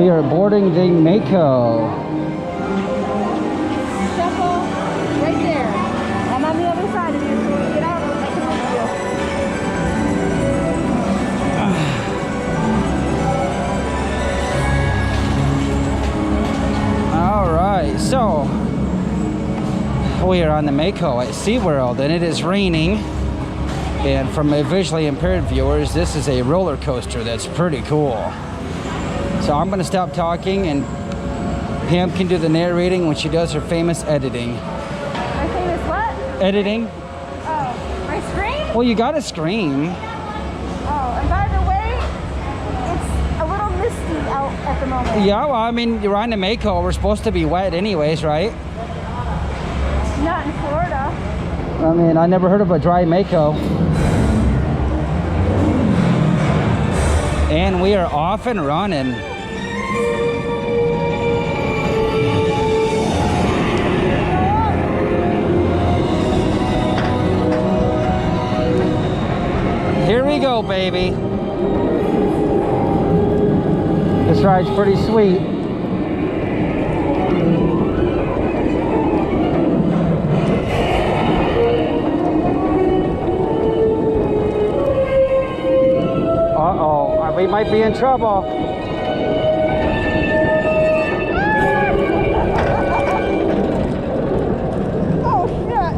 We are boarding the Mako. Shuffle right there. I'm on the other side of you, so when you get out, I can help you. All right, so we are on the Mako at SeaWorld, and it is raining. And for my visually impaired viewers, this is a roller coaster that's pretty cool. So I'm gonna stop talking, and Pam can do the narrating when she does her famous editing. My famous what? Editing? Oh, my scream? Well, you gotta scream. Oh, and by the way, it's a little misty out at the moment. Yeah, well, I mean, you're on the Mako. We're supposed to be wet anyways, right? Not in Florida. I mean, I never heard of a dry Mako. And we are off and running. Here we go, baby. This ride's pretty sweet. Uh-oh, we might be in trouble. Oh, shit.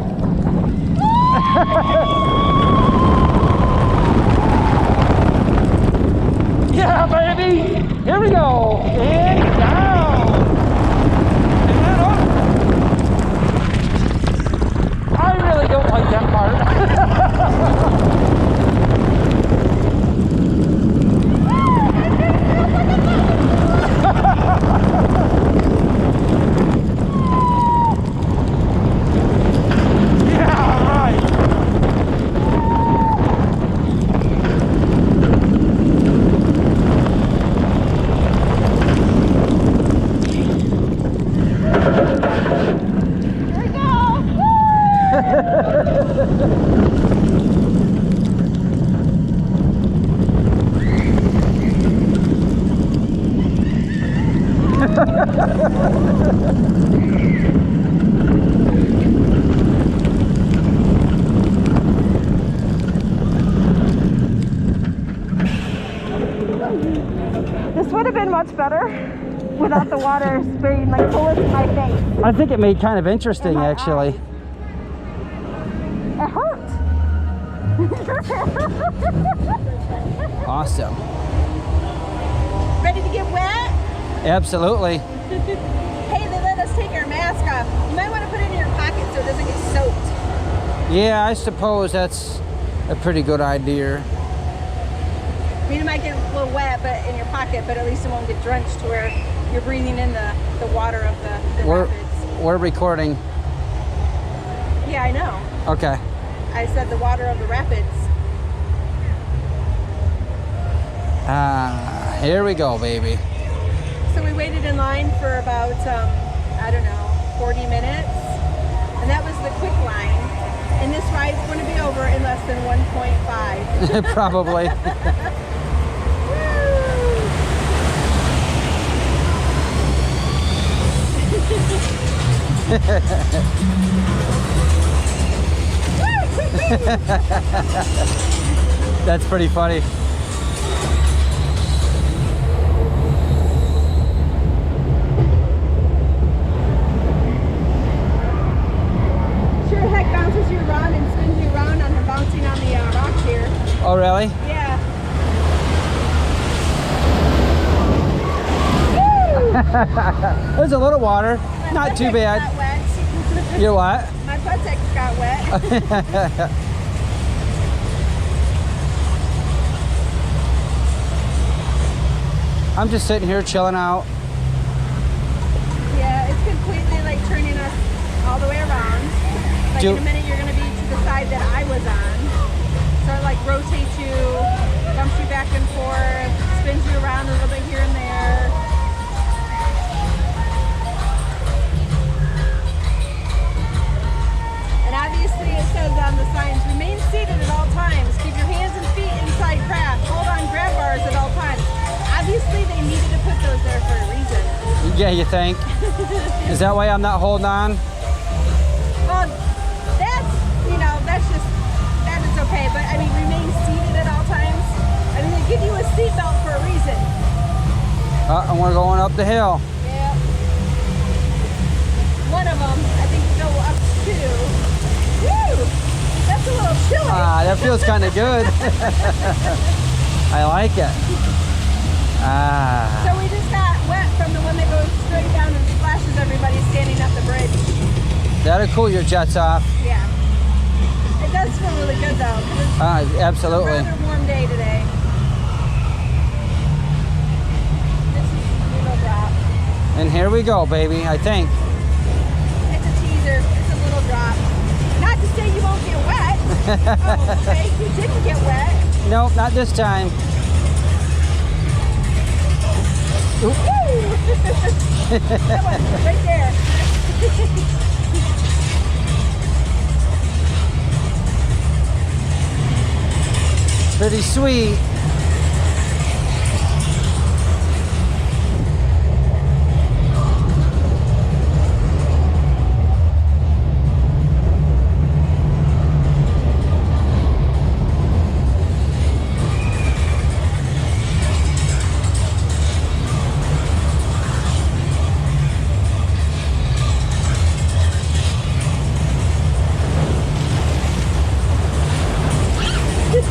Yeah, baby! Here we go! And down! And up! I really don't like that part. This would have been much better without the water spraying like bullets in my face. I think it made kind of interesting, actually. It hurt. Awesome. Ready to get wet? Absolutely. Hey, they let us take our mask off. You might want to put it in your pocket so it doesn't get soaked. Yeah, I suppose that's a pretty good idea. I mean, it might get a little wet but in your pocket, but at least it won't get drenched to where you're breathing in the water of the rapids. We're recording. Yeah, I know. Okay. I said the water of the rapids. Here we go, baby. So we waited in line for about, I don't know, 40 minutes. And that was the quick line. And this ride's going to be over in less than 1.5. Probably. That's pretty funny. Sure heck bounces you around and spins you around on the bouncing on the rocks here. Oh, really? Yeah. There's a little water. Not too bad. Got wet. You're what? My buttocks got wet. I'm just sitting here chilling out. Yeah, it's completely like turning us all the way around. Like in a minute you're gonna be to the side that I was on. So it like rotates you, dumps you back and forth, spins you around a little bit here and there. And obviously it says on the signs, remain seated at all times. Keep your hands and feet inside craft. Hold on grab bars at all times. Obviously they needed to put those there for a reason. Yeah, you think? Is that why I'm not holding on? Well, that is okay. But I mean, remain seated at all times. I mean, they give you a seatbelt for a reason. And we're going up the hill. Yeah. One of them, I think, go up to. Woo! That's a little chilly. That feels kind of good. I like it. So we just got wet from the one that goes straight down and splashes everybody standing up the bridge. That'll cool your jets off. Yeah. It does feel really good though. 'Cause it's Absolutely. a rather warm day today. This is a little drop. And here we go, baby, I think. It's a teaser. It's a little drop. Not to say you won't get wet. Oh, okay. You didn't get wet. Nope, not this time. Woo! That one, right there. Pretty sweet.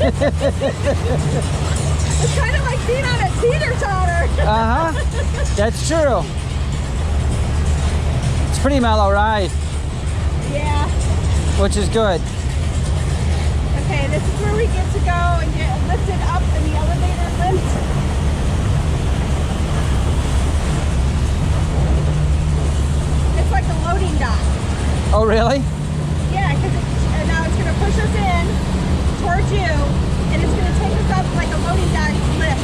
It's kind of like being on a teeter-totter. That's true. It's a pretty mellow ride, Yeah. which is good. Okay, this is where we get to go and get lifted up in the elevator lift. It's like a loading dock. Oh, really? Yeah, because now it's going to push us in towards you, and it's going to take us up like a loading dock lift.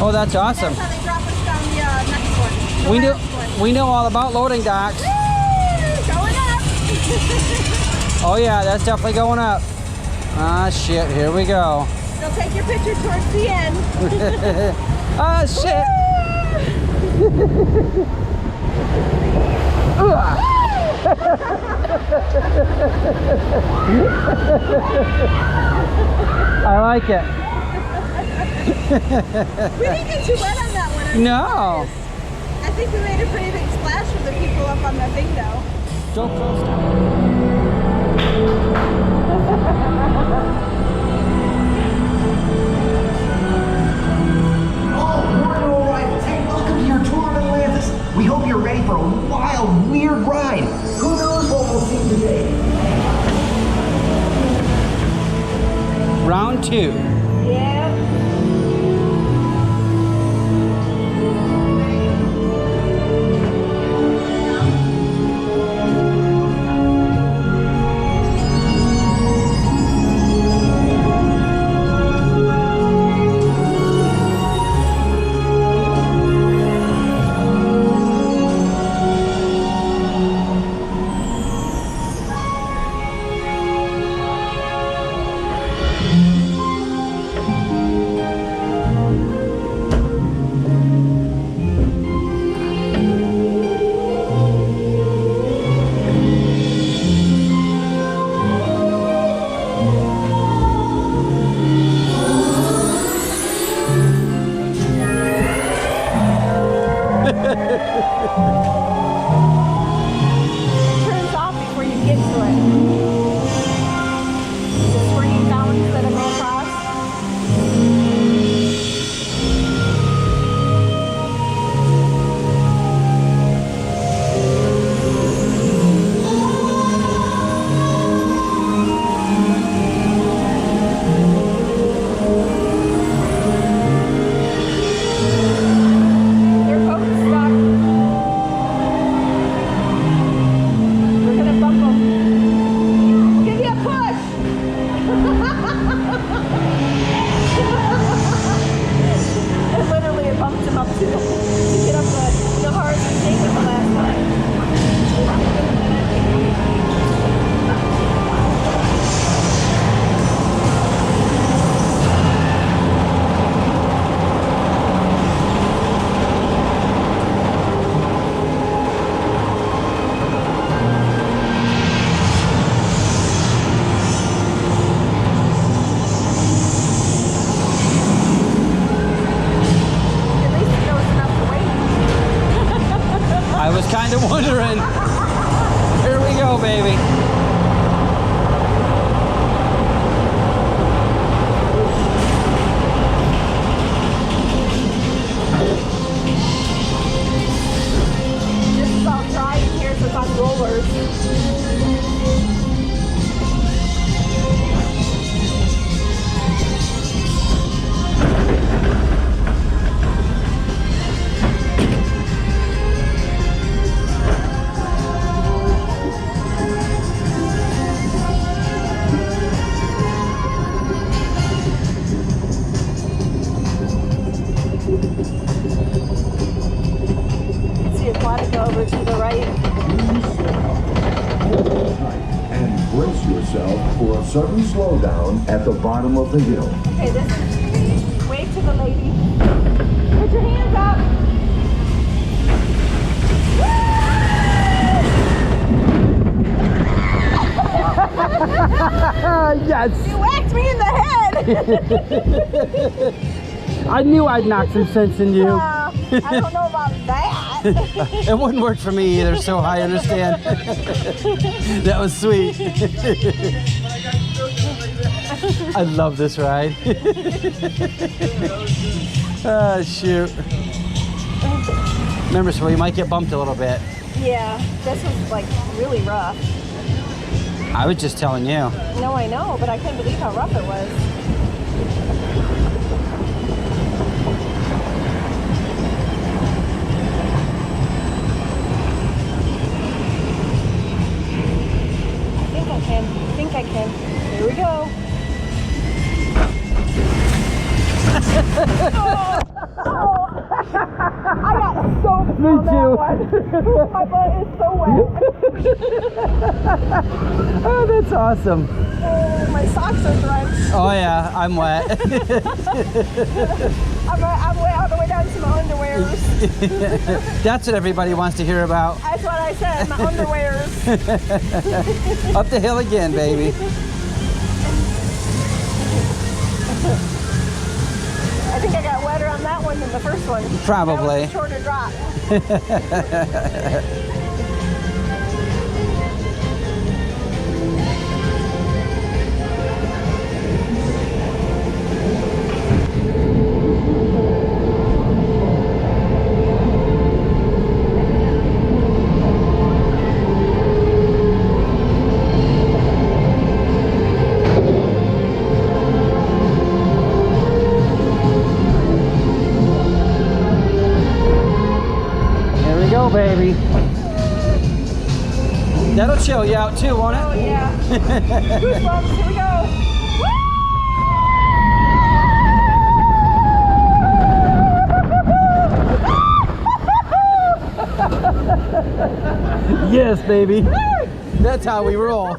Oh, that's awesome. That's how they drop us down the next one. The We last one. we know all about loading docks. Woo! Going up. Oh yeah, that's definitely going up. Ah shit, here we go. They'll take your picture towards the end. Ah shit. I like it. We didn't get too wet on that one. No. I think we made a pretty big splash for the people up on the thing though. Don't close down. Oh, morning, all rivals. Hey, welcome to your tour of Atlantis. We hope you're ready for a wild, weird ride. Who knows what we'll see today? Round 2. Yeah. kind of wondering. Here we go, baby. This is all dry in here, so it's on rollers. See Aquatica over to the right. And brace yourself for a sudden slowdown at the bottom of the hill. Okay, this is wave to the lady. Put your hands up. Yes. You whacked me in the head. I knew I'd knock some sense in you. I don't know about that. It wouldn't work for me either, so I understand. That was sweet. I love this ride. Oh, shoot. Remember, so we might get bumped a little bit. Yeah, this was like really rough. I was just telling you. No, I know, but I couldn't believe how rough it was. I think I can. Here we go. I got soaked Me on too. that one. My butt is so wet. Oh, that's awesome. Oh, my socks are drenched. Oh yeah, I'm wet. I'm wet all the way down to my underwears. That's what everybody wants to hear about. That's what I said, my underwears. Up the hill again, baby. I think I got wetter on that one than the first one. Probably. That was a shorter drop. Baby. That'll chill you out too, won't it? Oh yeah. Goosebumps, here we go. Yes, baby. That's how we roll.